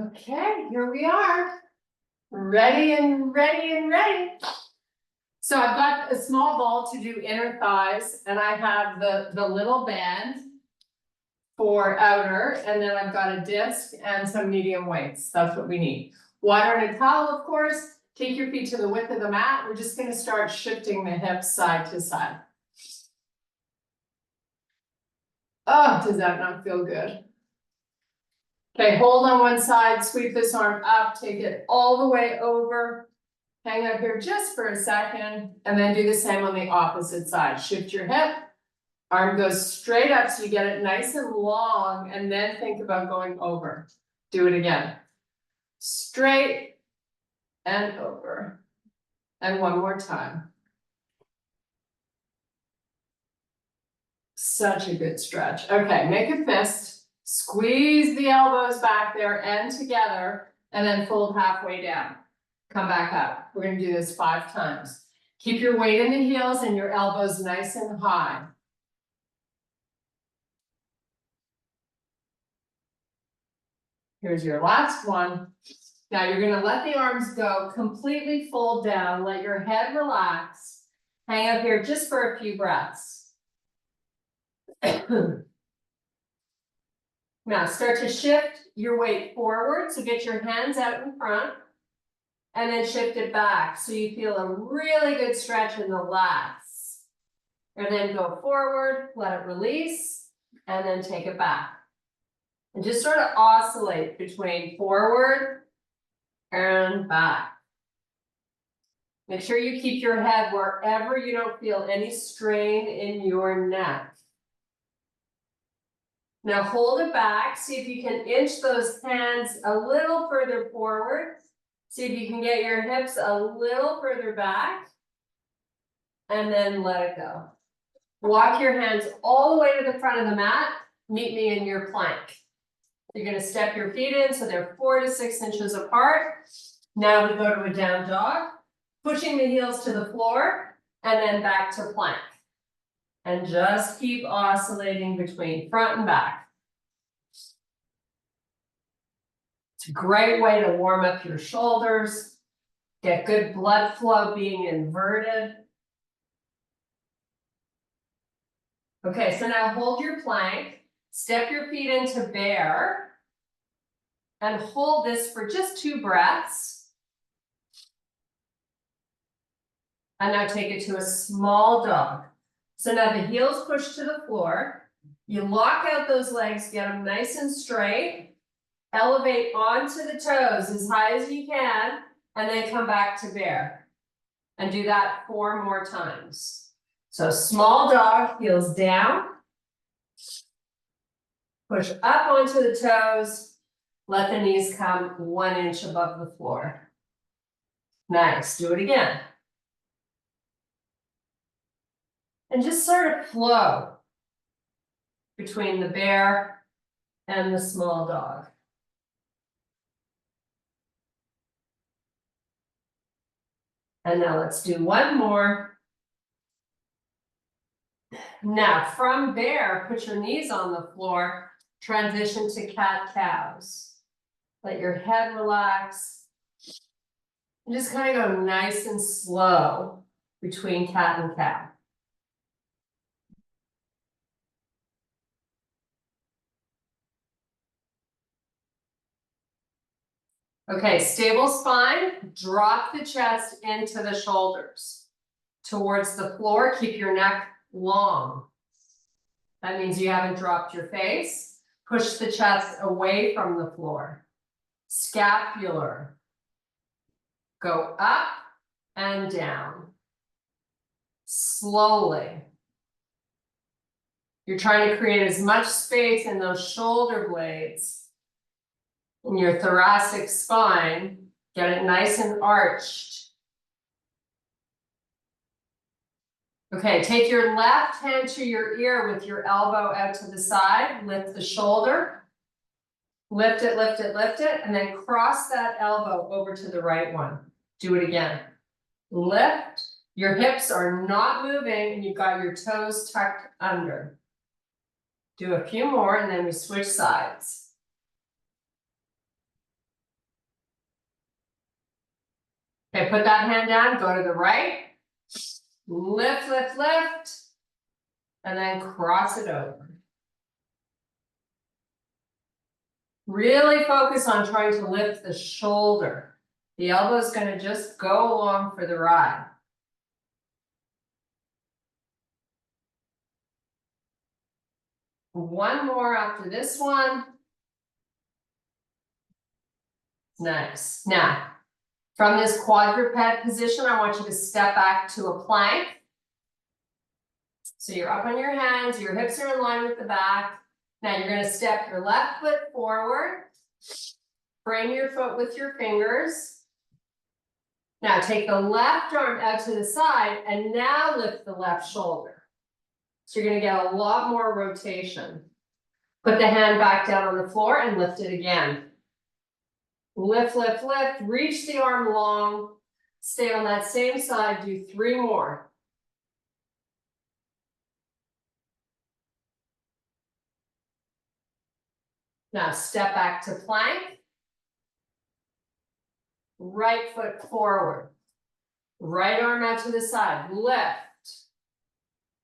Okay, here we are. Ready and ready and ready. So I've got a small ball to do inner thighs, and I have the little band for outer, and then I've got a disc and some medium weights. That's what we need. Water and a towel, of course. Take your feet to the width of the mat. We're just gonna start shifting the hips side to side. Oh, does that not feel good? Okay, hold on one side, sweep this arm up, take it all the way over. Hang up here just for a second, and then do the same on the opposite side. Shift your hip, arm goes straight up so you get it nice and long, and then think about going over. Do it again. Straight and over. And one more time. Such a good stretch. Okay, make a fist. Squeeze the elbows back there and together, and then fold halfway down. Come back up. We're gonna do this 5 times. Keep your weight in the heels and your elbows nice and high. Here's your last one. Now you're gonna let the arms go, completely fold down, let your head relax. Hang up here just for a few breaths. Now start to shift your weight forward, so get your hands out in front, and then shift it back so you feel a really good stretch in the lats. And then go forward, let it release, and then take it back. And just sort of oscillate between forward and back. Make sure you keep your head wherever you don't feel any strain in your neck. Now hold it back, see if you can inch those hands a little further forward. See if you can get your hips a little further back. And then let it go. Walk your hands all the way to the front of the mat. Meet me in your plank. You're going to step your feet in so they're 4 to 6 inches apart. Now we go to a down dog, pushing the heels to the floor, and then back to plank. And just keep oscillating between front and back. It's a great way to warm up your shoulders, get good blood flow being inverted. Okay, so now hold your plank, step your feet into bear, and hold this for just 2 breaths. And now take it to a small dog. So now the heels push to the floor. You lock out those legs, get them nice and straight. Elevate onto the toes as high as you can, and then come back to bear. And do that 4 more times. So small dog, heels down. Push up onto the toes. Let the knees come 1 inch above the floor. Nice, do it again. And just sort of flow between the bear and the small dog. And now let's do 1 more. Now from bear, put your knees on the floor, transition to cat-cows. Let your head relax. And just kind of go nice and slow between cat and cow. Okay, stable spine, drop the chest into the shoulders. Towards the floor, keep your neck long. That means you haven't dropped your face. Push the chest away from the floor. Scapular. Go up and down. Slowly. You're trying to create as much space in those shoulder blades. In your thoracic spine, get it nice and arched. Okay, take your left hand to your ear with your elbow out to the side, lift the shoulder, lift it, lift it, lift it, and then cross that elbow over to the right one. Do it again. Lift, your hips are not moving, and you've got your toes tucked under. Do a few more, and then we switch sides. Okay, put that hand down, go to the right. Lift, lift, lift. And then cross it over. Really focus on trying to lift the shoulder. The elbow is going to just go along for the ride. One more after this one. Nice. Now, from this quadruped position, I want you to step back to a plank. So you're up on your hands, your hips are in line with the back. Now you're going to step your left foot forward. Frame your foot with your fingers. Now take the left arm out to the side and now lift the left shoulder. So you're going to get a lot more rotation. Put the hand back down on the floor and lift it again. Lift, lift, lift, reach the arm long. Stay on that same side, do 3 more. Now step back to plank. Right foot forward. Right arm out to the side, lift.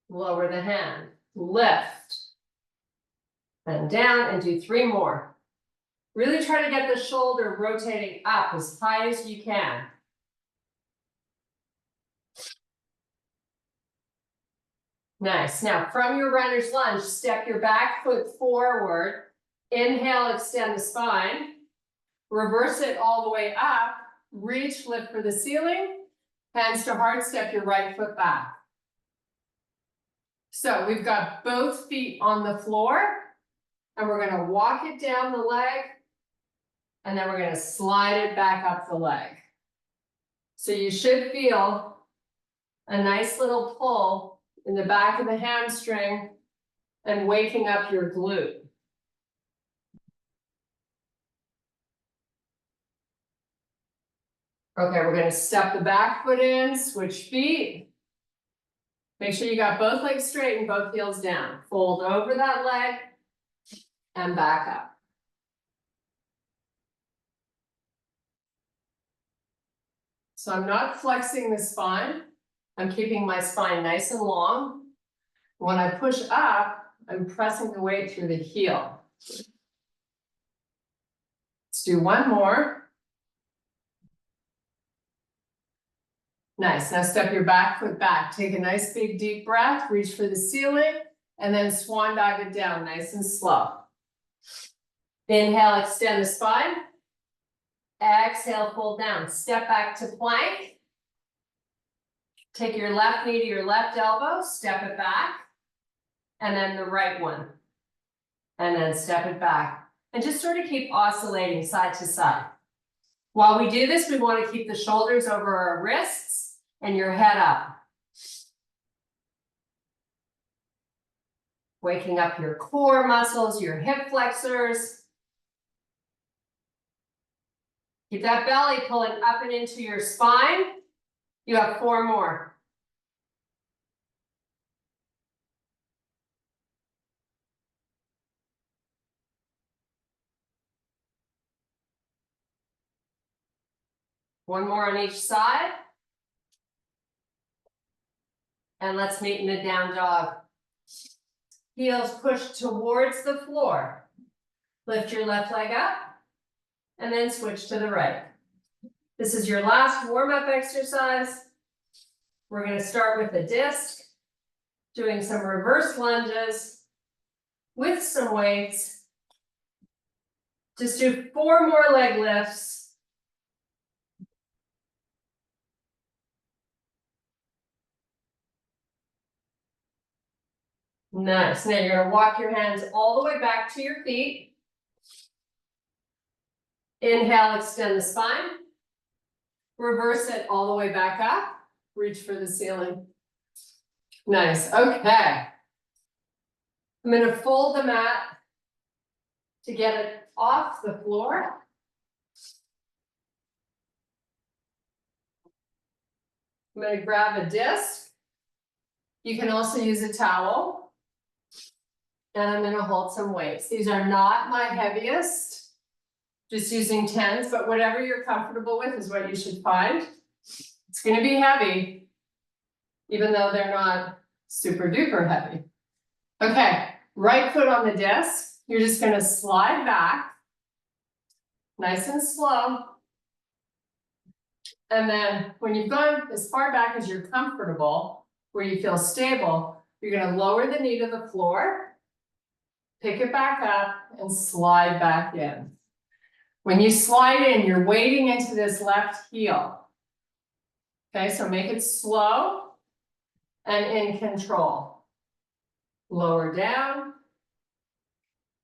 Lower the hand, lift. And down and do 3 more. Really try to get the shoulder rotating up as high as you can. Nice. Now from your runner's lunge, step your back foot forward. Inhale, extend the spine. Reverse it all the way up. Reach, lift for the ceiling. Hands to heart, step your right foot back. So we've got both feet on the floor. And we're going to walk it down the leg. And then we're going to slide it back up the leg. So you should feel a nice little pull in the back of the hamstring and waking up your glute. Okay, we're going to step the back foot in, switch feet. Make sure you got both legs straight and both heels down. Fold over that leg and back up. So I'm not flexing the spine. I'm keeping my spine nice and long. When I push up, I'm pressing the weight through the heel. Let's do 1 more. Nice. Now step your back foot back. Take a nice big deep breath. Reach for the ceiling. And then swan dive it down nice and slow. Inhale, extend the spine. Exhale, fold down. Step back to plank. Take your left knee to your left elbow. Step it back. And then the right one. And then step it back. And just sort of keep oscillating side to side. While we do this, we want to keep the shoulders over our wrists and your head up. Waking up your core muscles, your hip flexors. Keep that belly pulling up and into your spine. You have 4 more. One more on each side. And let's meet in the down dog. Heels push towards the floor. Lift your left leg up. And then switch to the right. This is your last warm-up exercise. We're going to start with a disc, doing some reverse lunges with some weights. Just do 4 more leg lifts. Nice. Now you're going to walk your hands all the way back to your feet. Inhale, extend the spine. Reverse it all the way back up. Reach for the ceiling. Nice. Okay. I'm going to fold the mat to get it off the floor. I'm going to grab a disc. You can also use a towel. And I'm going to hold some weights. These are not my heaviest. Just using 10s, but whatever you're comfortable with is what you should find. It's gonna be heavy, even though they're not super duper heavy. Okay, right foot on the disc, you're just gonna slide back, nice and slow. And then when you've gone as far back as you're comfortable, where you feel stable, you're gonna lower the knee to the floor, pick it back up and slide back in. When you slide in, you're wading into this left heel. Okay, so make it slow and in control. Lower down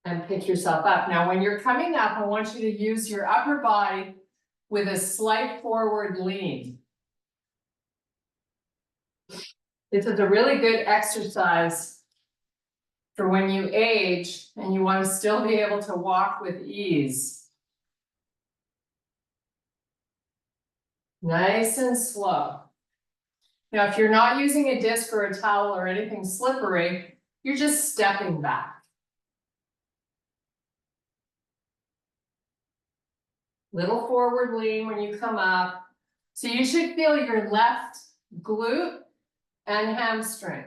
and pick yourself up. Now, when you're coming up, I want you to use your upper body with a slight forward lean. This is a really good exercise for when you age and you want to still be able to walk with ease. Nice and slow. Now, if you're not using a disc or a towel or anything slippery, you're just stepping back. Little forward lean when you come up. So you should feel your left glute and hamstring.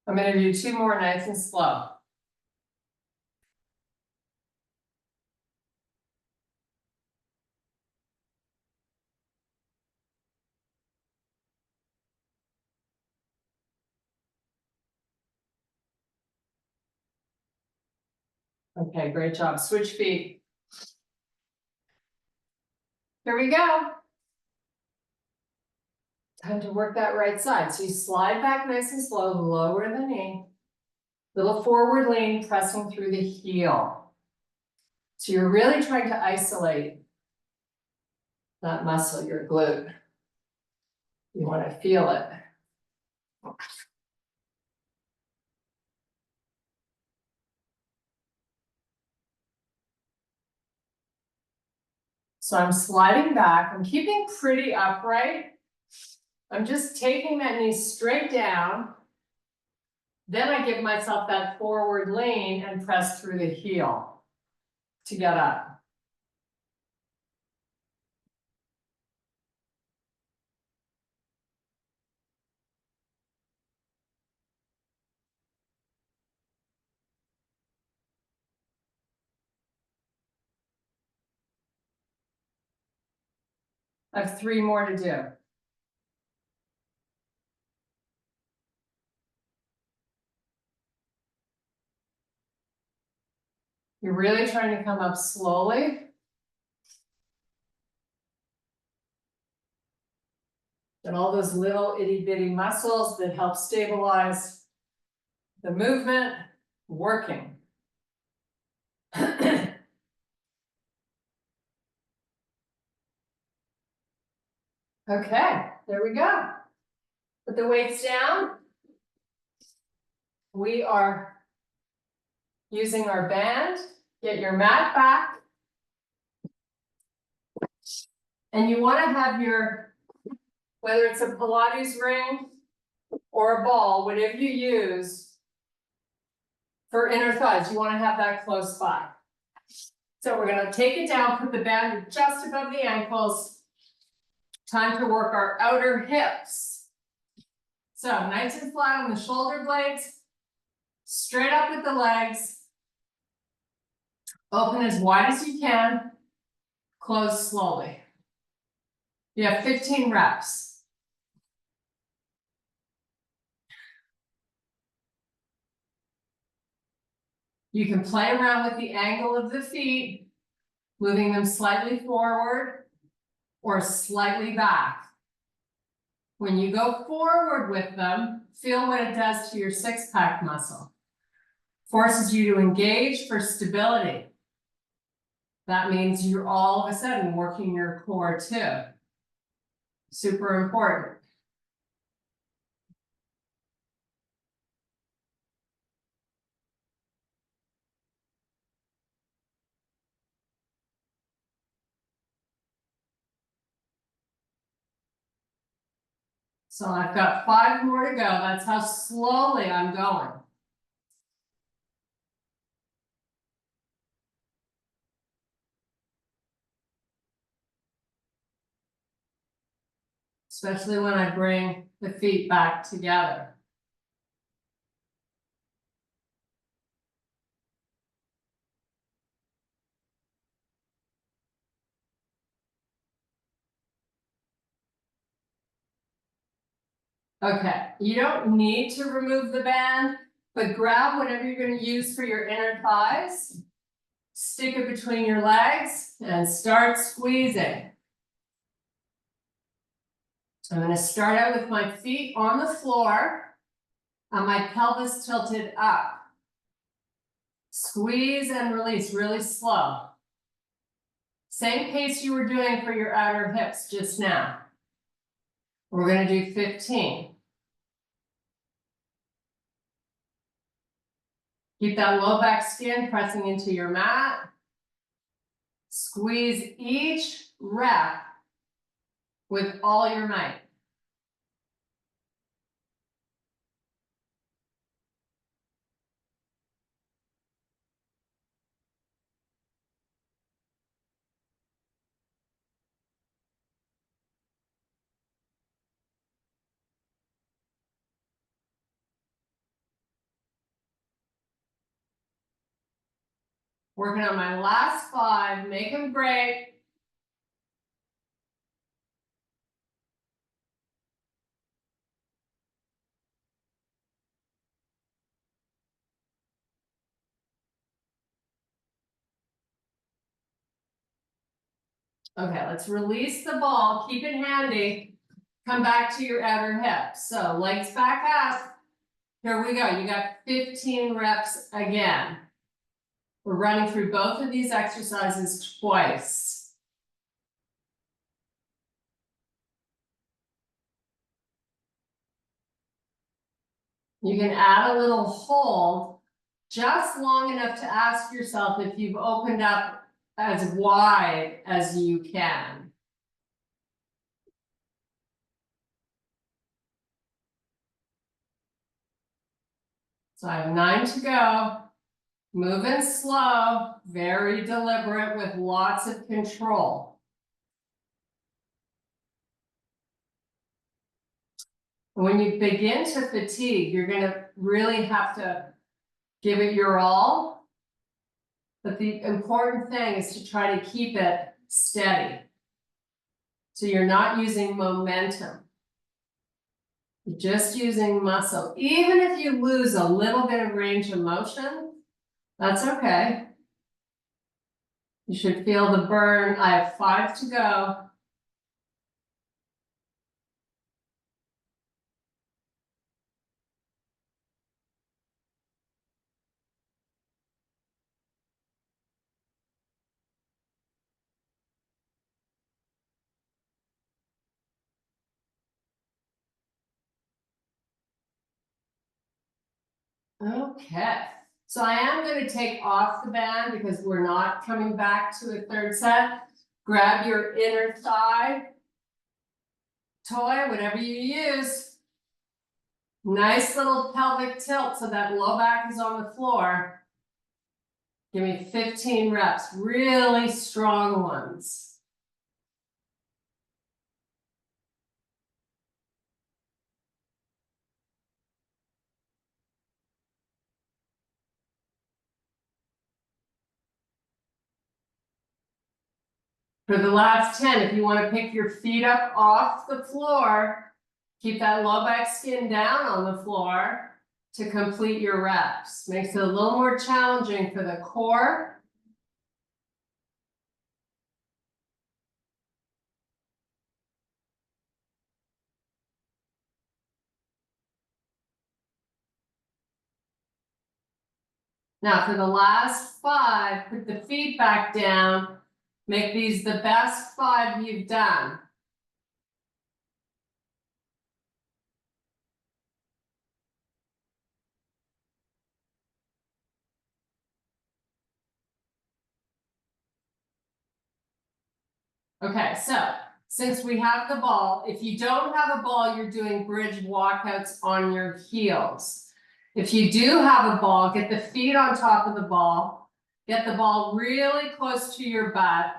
I'm going to do 2 more nice and slow. Okay, great job. Switch feet. Here we go. Time to work that right side. So you slide back nice and slow, lower the knee. Little forward lean, pressing through the heel. So you're really trying to isolate that muscle, your glute. You want to feel it. So I'm sliding back. I'm keeping pretty upright. I'm just taking that knee straight down. Then I give myself that forward lean and press through the heel to get up. I have 3 more to do. You're really trying to come up slowly. And all those little itty bitty muscles that help stabilize the movement working. Okay, there we go. Put the weights down. We are using our band. Get your mat back. And you want to have your, whether it's a Pilates ring or a ball, whatever you use for inner thighs, you want to have that close by. So we're going to take it down, put the band just above the ankles. Time to work our outer hips. So nice and flat on the shoulder blades. Straight up with the legs. Open as wide as you can. Close slowly. You have 15 reps. You can play around with the angle of the feet, moving them slightly forward or slightly back. When you go forward with them, feel what it does to your six-pack muscle. Forces you to engage for stability. That means you're all of a sudden working your core too. Super important. So I've got 5 more to go. That's how slowly I'm going. especially when I bring the feet back together. Okay, you don't need to remove the band, but grab whatever you're going to use for your inner thighs, stick it between your legs, and start squeezing. I'm going to start out with my feet on the floor and my pelvis tilted up. Squeeze and release really slow. Same pace you were doing for your outer hips just now. We're going to do 15. Keep that low back skin pressing into your mat. Squeeze each rep with all your might. Working on my last 5, make them great. Okay, let's release the ball, keep it handy. Come back to your outer hip. So legs back up. Here we go, you got 15 reps again. We're running through both of these exercises twice. You can add a little hold, just long enough to ask yourself if you've opened up as wide as you can. So I have 9 to go. Moving slow, very deliberate with lots of control. When you begin to fatigue, you're going to really have to give it your all. But the important thing is to try to keep it steady. So you're not using momentum. You're just using muscle. Even if you lose a little bit of range of motion, that's okay. You should feel the burn. I have 5 to go. Okay, so I am going to take off the band because we're not coming back to a third set. Grab your inner thigh toy, whatever you use. Nice little pelvic tilt so that low back is on the floor. Give me 15 reps, really strong ones. For the last 10, if you want to pick your feet up off the floor, keep that low back skin down on the floor to complete your reps. Makes it a little more challenging for the core. Now for the last 5, put the feet back down. Make these the best 5 you've done. Okay, so since we have the ball, if you don't have a ball, you're doing bridge walkouts on your heels. If you do have a ball, get the feet on top of the ball. Get the ball really close to your butt.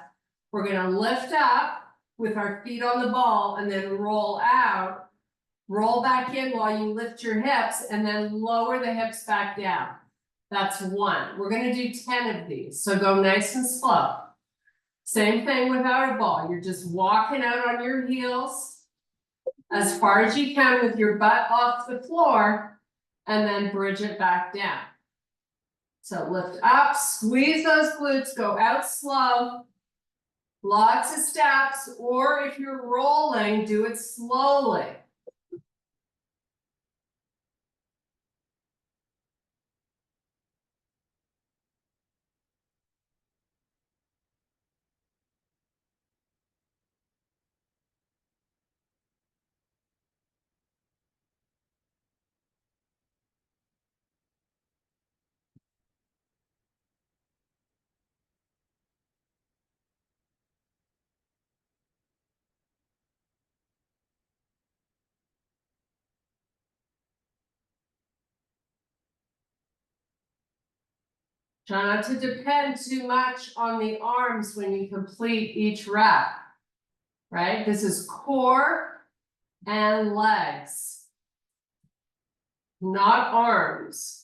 We're going to lift up with our feet on the ball and then roll out. Roll back in while you lift your hips and then lower the hips back down. That's 1. We're gonna do 10 of these, so go nice and slow. Same thing without a ball. You're just walking out on your heels as far as you can with your butt off the floor and then bridge it back down. So lift up, squeeze those glutes, go out slow. Lots of steps, or if you're rolling, do it slowly. Try not to depend too much on the arms when you complete each rep, right? This is core and legs, not arms.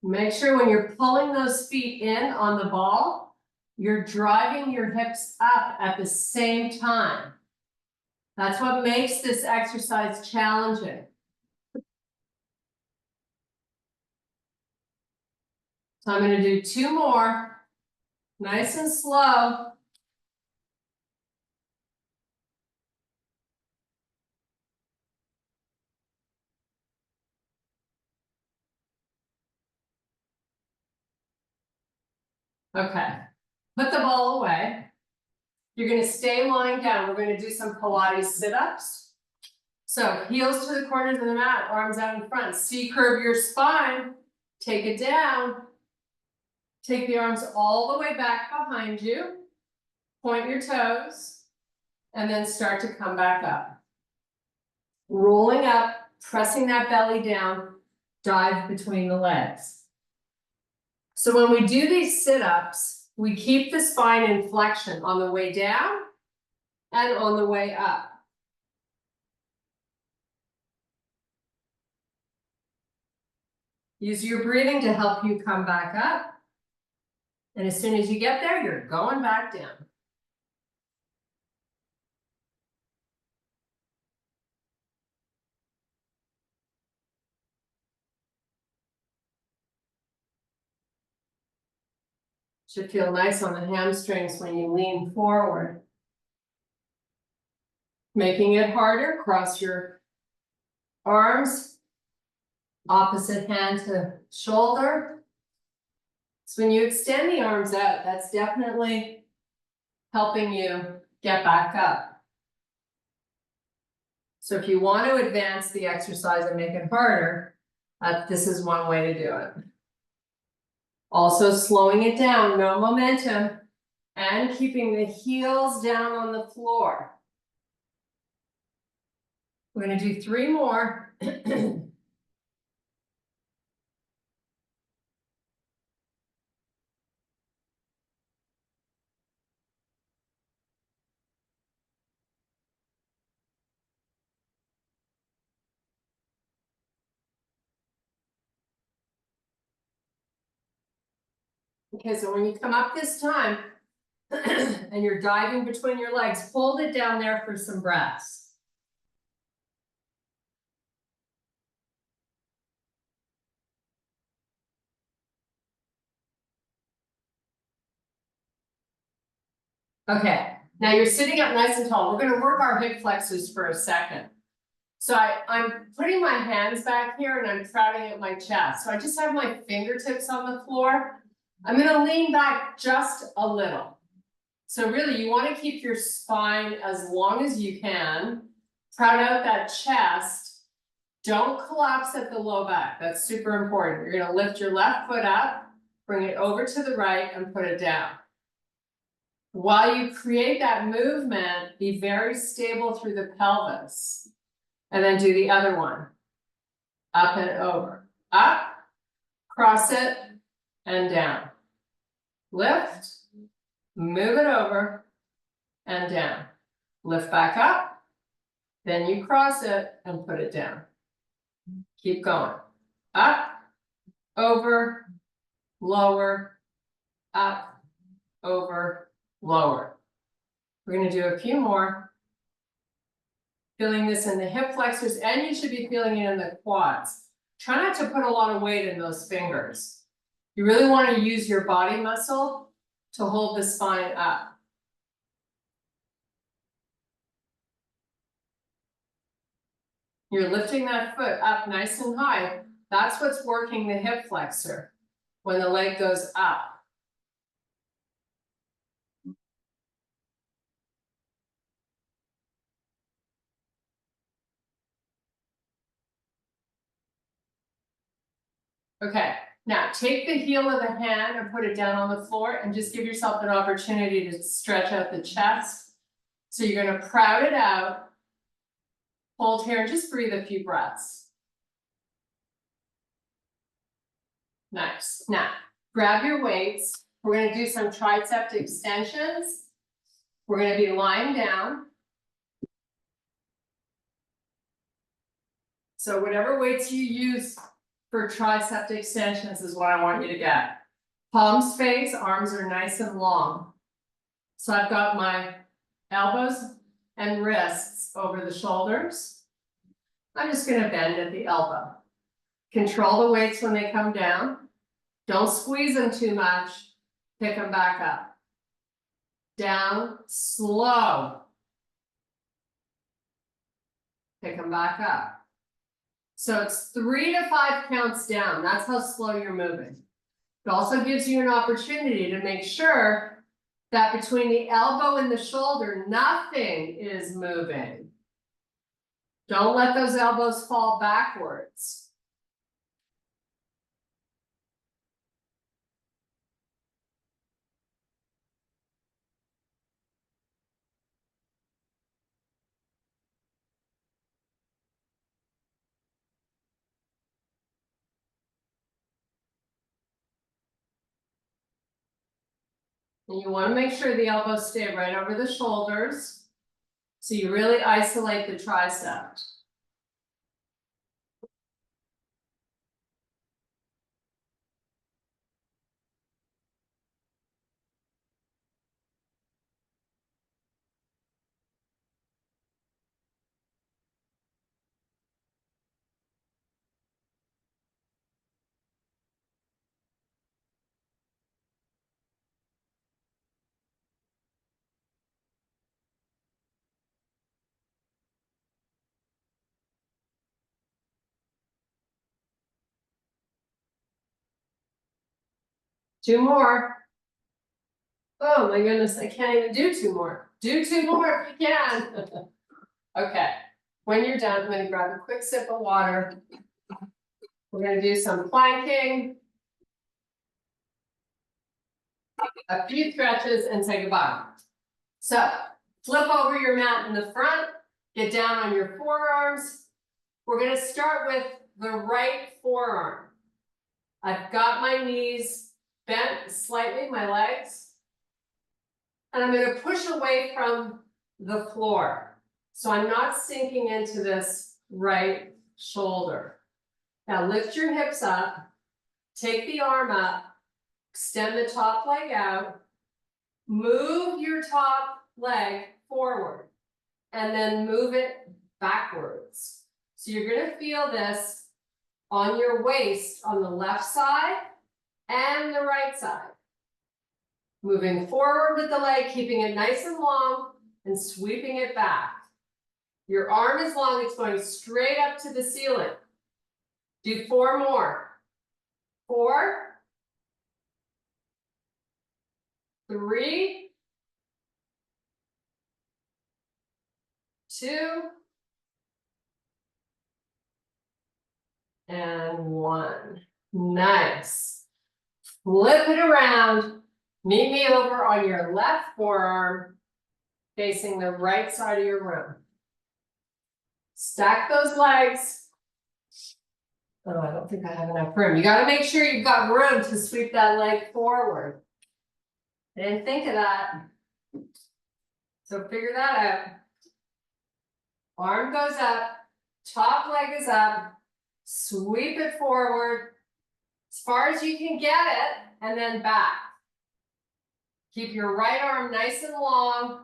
Make sure when you're pulling those feet in on the ball, you're driving your hips up at the same time. That's what makes this exercise challenging. So I'm going to do 2 more, nice and slow. Okay, put the ball away. You're going to stay lying down. We're going to do some Pilates sit-ups. So heels to the corners of the mat, arms out in front. C-curve your spine, take it down. Take the arms all the way back behind you. Point your toes. And then start to come back up. Rolling up, pressing that belly down, dive between the legs. So when we do these sit-ups, we keep the spine in flexion on the way down and on the way up. Use your breathing to help you come back up. And as soon as you get there, you're going back down. Should feel nice on the hamstrings when you lean forward. Making it harder, cross your arms, opposite hand to shoulder. So when you extend the arms out, that's definitely helping you get back up. So if you want to advance the exercise and make it harder, this is one way to do it. Also slowing it down, no momentum, and keeping the heels down on the floor. We're going to do 3 more. Okay, so when you come up this time and you're diving between your legs, hold it down there for some breaths. Okay, now you're sitting up nice and tall. We're going to work our hip flexors for a second. So I'm putting my hands back here and I'm crowding at my chest. So I just have my fingertips on the floor. I'm going to lean back just a little. So really you want to keep your spine as long as you can. Crowd out that chest Don't collapse at the low back, that's super important. You're gonna lift your left foot up, bring it over to the right and put it down. While you create that movement, be very stable through the pelvis. And then do the other one. Up and over. Up, cross it, and down. Lift, move it over, and down. Lift back up, then you cross it and put it down. Keep going. Up, over, lower, up, over, lower. We're going to do a few more. Feeling this in the hip flexors, and you should be feeling it in the quads. Try not to put a lot of weight in those fingers. You really want to use your body muscle to hold the spine up. You're lifting that foot up nice and high. That's what's working the hip flexor when the leg goes up. Okay, now take the heel of the hand and put it down on the floor and just give yourself an opportunity to stretch out the chest. So you're going to proud it out. Hold here and just breathe a few breaths. Nice. Now, grab your weights. We're going to do some tricep extensions. We're going to be lying down. So whatever weights you use for tricep extensions is what I want you to get. Palms face, arms are nice and long. So I've got my elbows and wrists over the shoulders. I'm just going to bend at the elbow. Control the weights when they come down. Don't squeeze them too much. Pick them back up. Down, slow. Pick them back up. So it's 3 to 5 counts down. That's how slow you're moving. It also gives you an opportunity to make sure that between the elbow and the shoulder, nothing is moving. Don't let those elbows fall backwards. And you want to make sure the elbows stay right over the shoulders. So you really isolate the tricep. Two more. Oh my goodness, I can't even do two more. Do two more if you can. Okay, when you're done, I'm going to grab a quick sip of water. We're going to do some planking, a few stretches, and say goodbye. So, flip over your mat in the front, get down on your forearms. We're going to start with the right forearm. I've got my knees bent slightly, my legs, and I'm going to push away from the floor. So I'm not sinking into this right shoulder. Now lift your hips up, take the arm up, extend the top leg out, move your top leg forward, and then move it backwards. So you're going to feel this on your waist on the left side and the right side. Moving forward with the leg, keeping it nice and long, and sweeping it back. Your arm is long, it's going straight up to the ceiling. Do 4 more. 4, 3, 2, and 1. Nice. Flip it around. Meet me over on your left forearm, facing the right side of your room. Stack those legs. Oh, I don't think I have enough room. You got to make sure you've got room to sweep that leg forward. I didn't think of that. So figure that out. Arm goes up, top leg is up, sweep it forward as far as you can get it, and then back. Keep your right arm nice and long.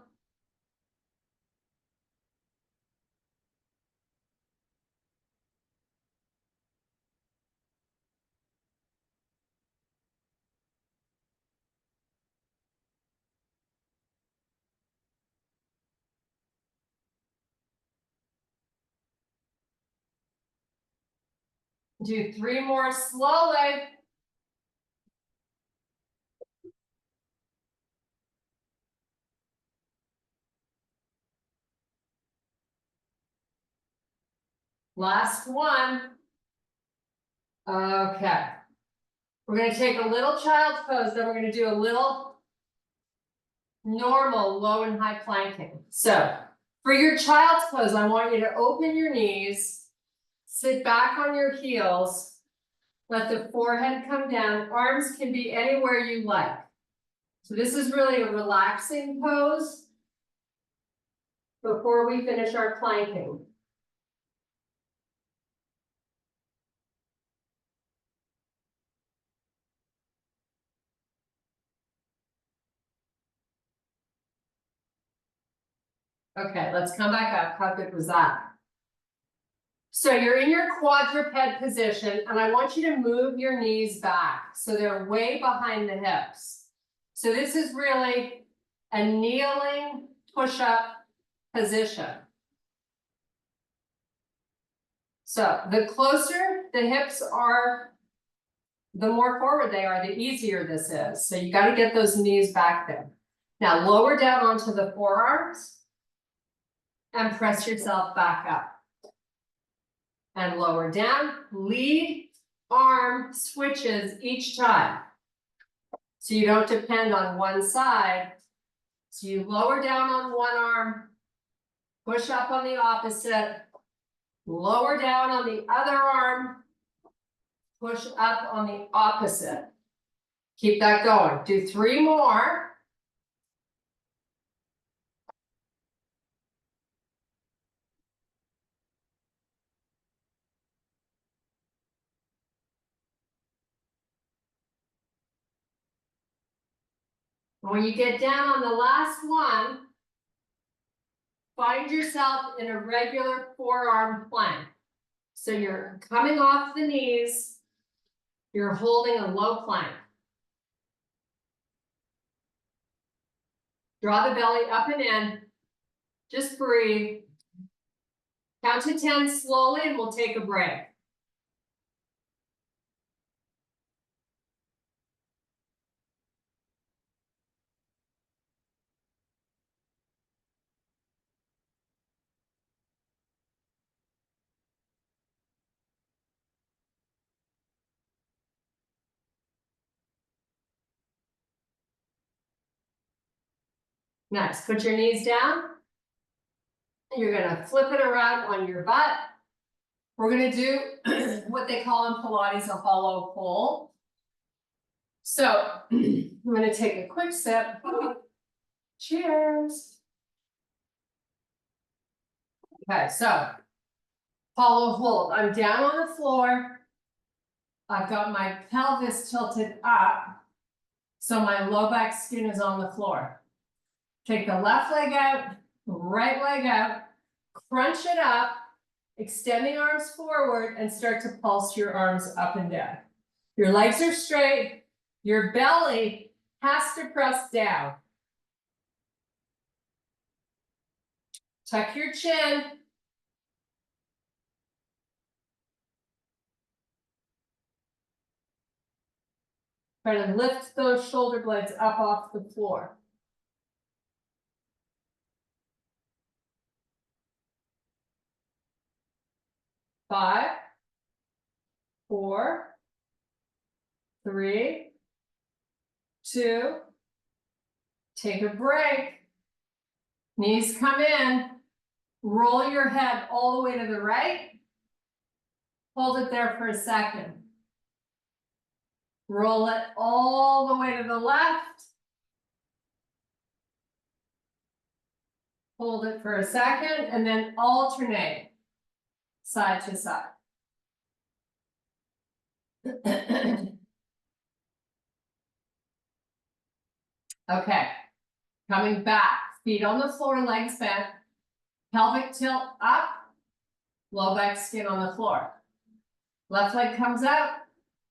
Do 3 more slowly. Last one. Okay. We're going to take a little child's pose, then we're going to do a little normal low and high planking. So for your child's pose, I want you to open your knees, sit back on your heels, let the forehead come down. Arms can be anywhere you like. So this is really a relaxing pose before we finish our planking. Okay, let's come back up. How good was that? So you're in your quadruped position, and I want you to move your knees back so they're way behind the hips. So this is really a kneeling push-up position. So the closer the hips are, the more forward they are, the easier this is. So you got to get those knees back there. Now lower down onto the forearms and press yourself back up. And lower down, lead arm switches each time. So you don't depend on one side. So you lower down on one arm, push up on the opposite, lower down on the other arm, push up on the opposite. Keep that going. Do 3 more. When you get down on the last one, find yourself in a regular forearm plank. So you're coming off the knees, you're holding a low plank. Draw the belly up and in. Just breathe. Count to 10 slowly and we'll take a break. Next, put your knees down. You're gonna flip it around on your butt. We're gonna do what they call in Pilates a hollow pole. So I'm gonna take a quick sip. Cheers. Okay, so hollow hold. I'm down on the floor. I've got my pelvis tilted up, so my low back skin is on the floor. Take the left leg out, right leg out, crunch it up, extend the arms forward and start to pulse your arms up and down. Your legs are straight, your belly has to press down. Tuck your chin. Try to lift those shoulder blades up off the floor. 5, 4, 3, 2, take a break. Knees come in. Roll your head all the way to the right. Hold it there for a second. Roll it all the way to the left. Hold it for a second and then alternate side to side. Okay, coming back, feet on the floor, legs bent, pelvic tilt up, low back skin on the floor. Left leg comes out,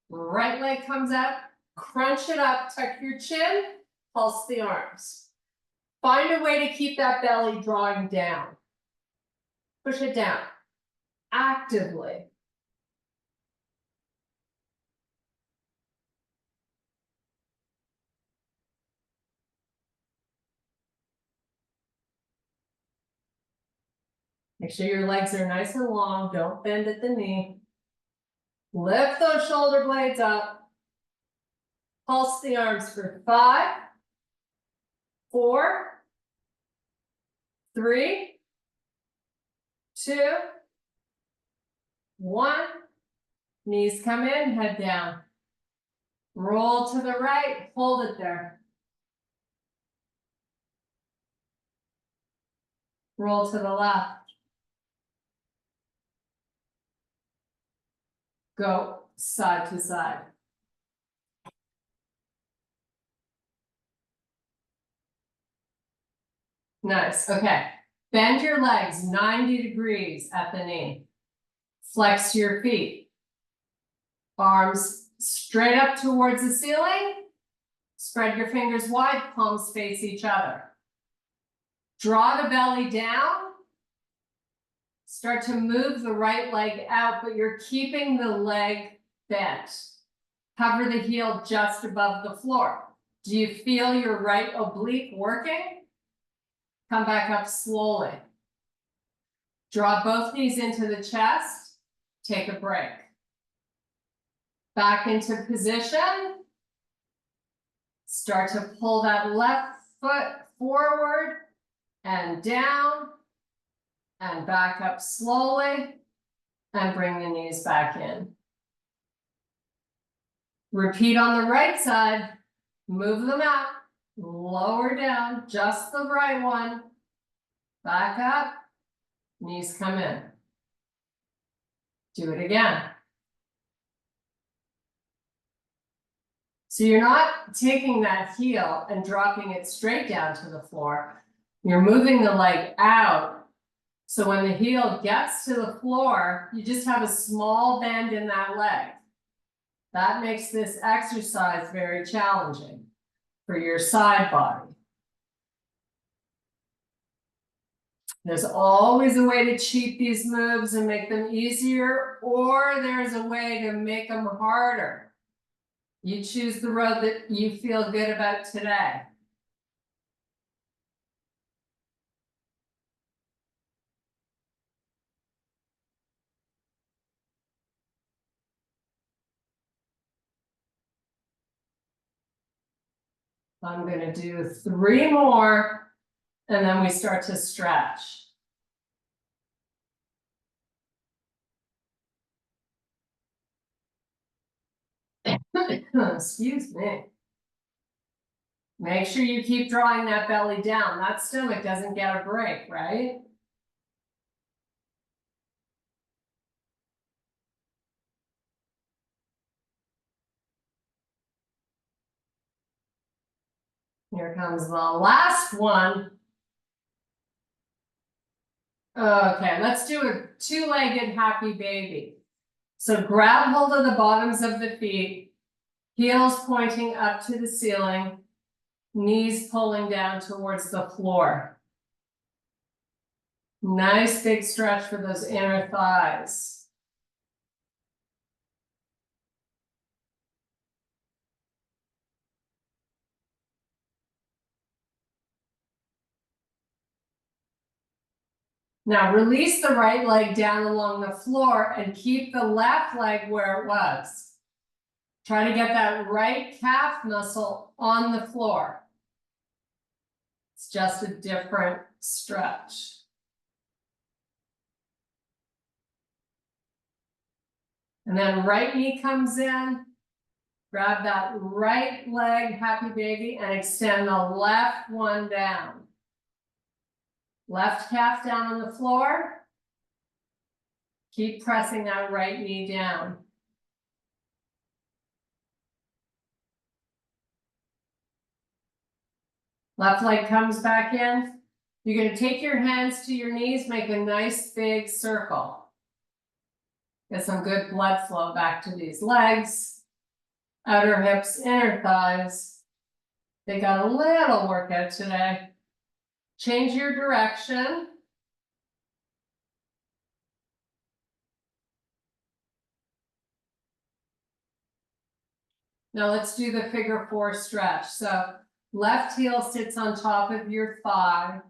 right leg comes out, crunch it up, tuck your chin, pulse the arms. Find a way to keep that belly drawing down. Push it down, actively. Make sure your legs are nice and long, don't bend at the knee. Lift those shoulder blades up. Pulse the arms for 5, 4, 3, 2, 1. Knees come in, head down. Roll to the right, hold it there. Roll to the left. Go side to side. Nice, okay. Bend your legs 90 degrees at the knee. Flex your feet. Arms straight up towards the ceiling. Spread your fingers wide, palms face each other. Draw the belly down. Start to move the right leg out, but you're keeping the leg bent. Cover the heel just above the floor. Do you feel your right oblique working? Come back up slowly. Draw both knees into the chest. Take a break. Back into position. Start to pull that left foot forward and down and back up slowly and bring the knees back in. Repeat on the right side. Move them out. Lower down, just the right one. Back up. Knees come in. Do it again. So you're not taking that heel and dropping it straight down to the floor. You're moving the leg out. So when the heel gets to the floor, you just have a small bend in that leg. That makes this exercise very challenging for your side body. There's always a way to cheat these moves and make them easier, or there's a way to make them harder. You choose the road that you feel good about today. I'm going to do 3 more, and then we start to stretch. Excuse me. Make sure you keep drawing that belly down. That stomach doesn't get a break, right? Here comes the last one. Okay, let's do a 2-legged happy baby. So grab hold of the bottoms of the feet, heels pointing up to the ceiling, knees pulling down towards the floor. Nice big stretch for those inner thighs. Now release the right leg down along the floor and keep the left leg where it was. Try to get that right calf muscle on the floor. It's just a different stretch. And then right knee comes in. Grab that right leg, happy baby, and extend the left one down. Left calf down on the floor. Keep pressing that right knee down. Left leg comes back in. You're going to take your hands to your knees, make a nice big circle. Get some good blood flow back to these legs. Outer hips, inner thighs. They got a little workout today. Change your direction. Now let's do the figure 4 stretch. So left heel sits on top of your thigh.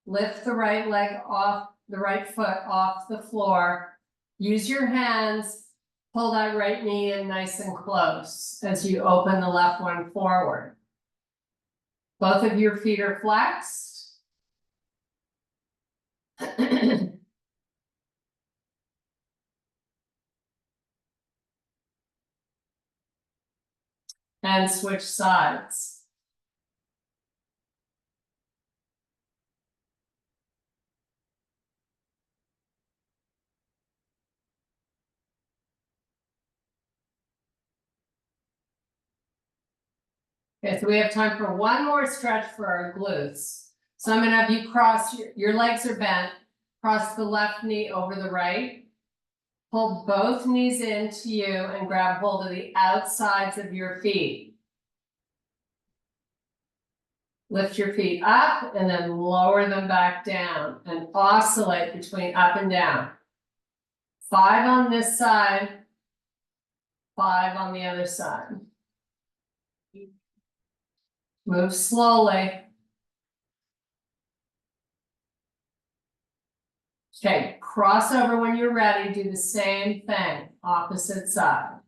Lift the right leg off, the right foot off the floor. Use your hands. Pull that right knee in nice and close as you open the left one forward. Both of your feet are flexed. And switch sides. Okay, so we have time for one more stretch for our glutes. So I'm going to have you cross, your legs are bent, cross the left knee over the right. Pull both knees into you and grab hold of the outsides of your feet. Lift your feet up and then lower them back down and oscillate between up and down. 5 on this side, 5 on the other side. Move slowly. Okay, cross over when you're ready. Do the same thing, opposite side.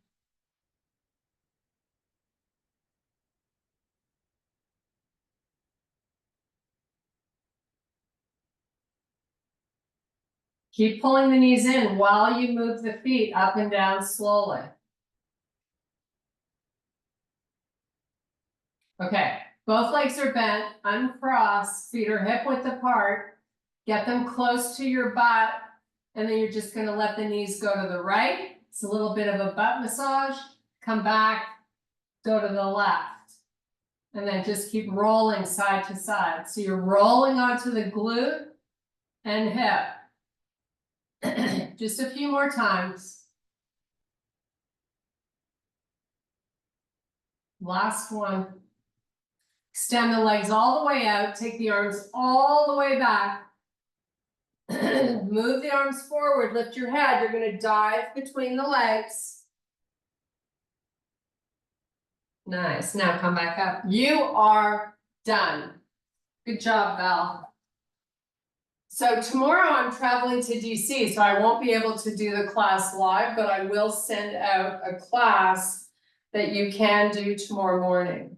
Keep pulling the knees in while you move the feet up and down slowly. Okay, both legs are bent, uncross, feet are hip width apart. Get them close to your butt, and then you're just going to let the knees go to the right. It's a little bit of a butt massage. Come back, go to the left. And then just keep rolling side to side. So you're rolling onto the glute and hip. Just a few more times. Last one. Extend the legs all the way out. Take the arms all the way back. Move the arms forward. Lift your head. You're going to dive between the legs. Nice. Now come back up. You are done. Good job, Val. So tomorrow I'm traveling to DC, so I won't be able to do the class live, but I will send out a class that you can do tomorrow morning.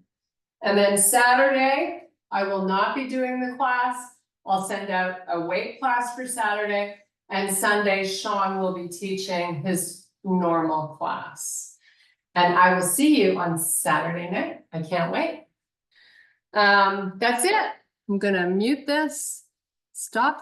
And then Saturday, I will not be doing the class. I'll send out a weight class for Saturday, and Sunday, Sean will be teaching his normal class. And I will see you on Saturday night. I can't wait. That's it. I'm gonna mute this. Stop.